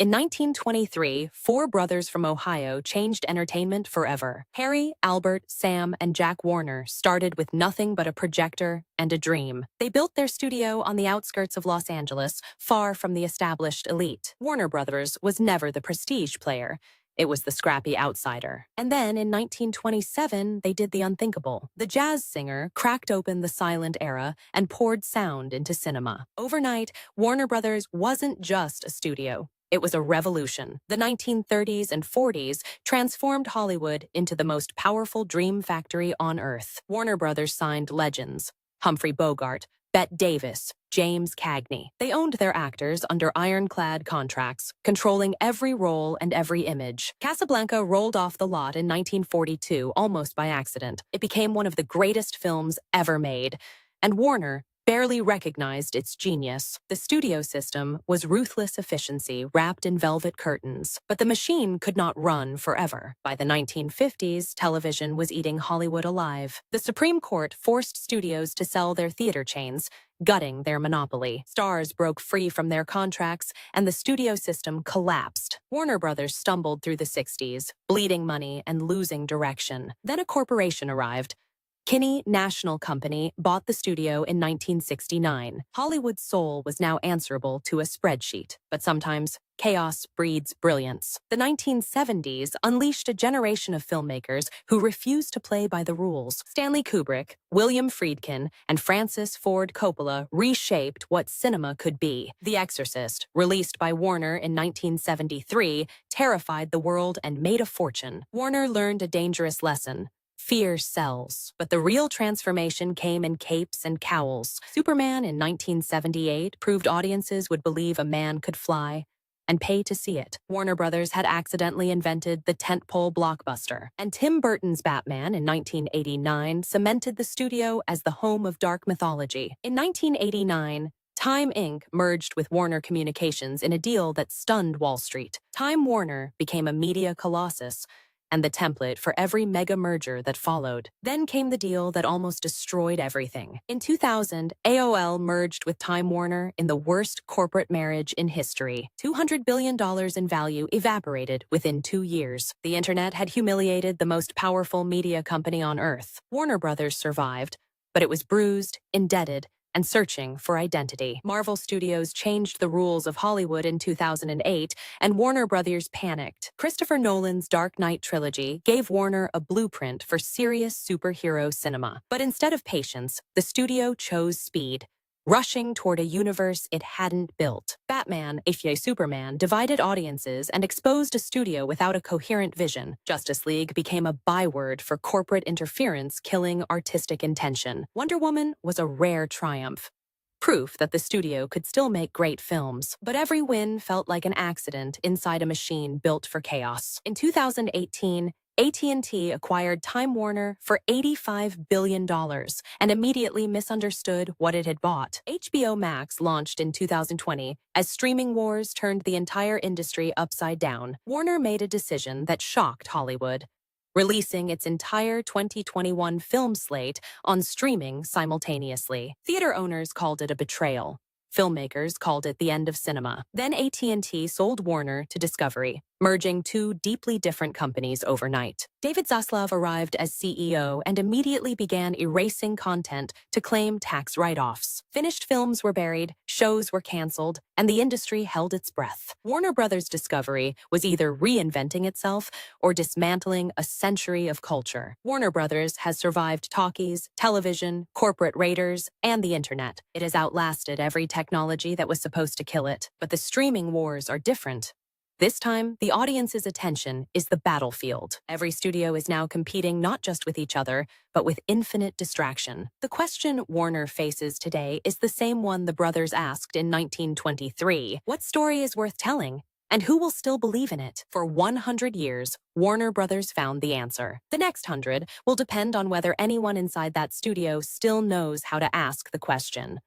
In 1923, four brothers from Ohio changed entertainment forever. Harry, Albert, Sam, and Jack Warner started with nothing but a projector and a dream. They built their studio on the outskirts of Los Angeles, far from the established elite. Warner Brothers was never the prestige player. It was the scrappy outsider. And then, in 1927, they did the unthinkable. The jazz singer cracked open the silent era and poured sound into cinema. Overnight, Warner Brothers wasn't just a studio. It was a revolution. The 1930s and 40s transformed Hollywood into the most powerful dream factory on earth. Warner Brothers signed legends: Humphrey Bogart, Bette Davis, James Cagney. They owned their actors under ironclad contracts, controlling every role and every image. Casablanca rolled off the lot in 1942 almost by accident. It became one of the greatest films ever made, and Warner barely recognized its genius. The studio system was ruthless efficiency wrapped in velvet curtains, but the machine could not run forever. By the 1950s, television was eating Hollywood alive. The Supreme Court forced studios to sell their theater chains, gutting their monopoly. Stars broke free from their contracts, and the studio system collapsed. Warner Brothers stumbled through the 60s, bleeding money and losing direction. Then a corporation arrived. Kinney National Company bought the studio in 1969. Hollywood's soul was now answerable to a spreadsheet, but sometimes chaos breeds brilliance. The 1970s unleashed a generation of filmmakers who refused to play by the rules. Stanley Kubrick, William Friedkin, and Francis Ford Coppola reshaped what cinema could be. The Exorcist, released by Warner in 1973, terrified the world and made a fortune. Warner learned a dangerous lesson: fear sells. But the real transformation came in capes and cowls. Superman in 1978 proved audiences would believe a man could fly and pay to see it. Warner Brothers had accidentally invented the tentpole blockbuster. And Tim Burton's Batman in 1989 cemented the studio as the home of dark mythology. In 1989, Time Inc. merged with Warner Communications in a deal that stunned Wall Street. Time Warner became a media colossus and the template for every mega merger that followed. Then came the deal that almost destroyed everything. In 2000, AOL merged with Time Warner in the worst corporate marriage in history. $200 billion in value evaporated within 2 years. The internet had humiliated the most powerful media company on earth. Warner Brothers survived, but it was bruised, indebted, and searching for identity. Marvel Studios changed the rules of Hollywood in 2008, and Warner Brothers panicked. Christopher Nolan's Dark Knight trilogy gave Warner a blueprint for serious superhero cinema. But instead of patience, the studio chose speed, rushing toward a universe it hadn't built. Batman, aka Superman, divided audiences and exposed a studio without a coherent vision. Justice League became a byword for corporate interference, killing artistic intention. Wonder Woman was a rare triumph, proof that the studio could still make great films. But every win felt like an accident inside a machine built for chaos. In 2018, AT&T acquired Time Warner for $85 billion and immediately misunderstood what it had bought. HBO Max launched in 2020 as streaming wars turned the entire industry upside down. Warner made a decision that shocked Hollywood, releasing its entire 2021 film slate on streaming simultaneously. Theater owners called it a betrayal. Filmmakers called it the end of cinema. Then AT&T sold Warner to Discovery, merging two deeply different companies overnight. David Zaslav arrived as CEO and immediately began erasing content to claim tax write-offs. Finished films were buried, shows were canceled, and the industry held its breath. Warner Brothers Discovery was either reinventing itself or dismantling a century of culture. Warner Brothers has survived talkies, television, corporate raiders, and the internet. It has outlasted every technology that was supposed to kill it. But the streaming wars are different. This time, the audience's attention is the battlefield. Every studio is now competing not just with each other, but with infinite distraction. The question Warner faces today is the same one the brothers asked in 1923. What story is worth telling? And who will still believe in it? For 100 years, Warner Brothers found the answer. The next 100 will depend on whether anyone inside that studio still knows how to ask the question.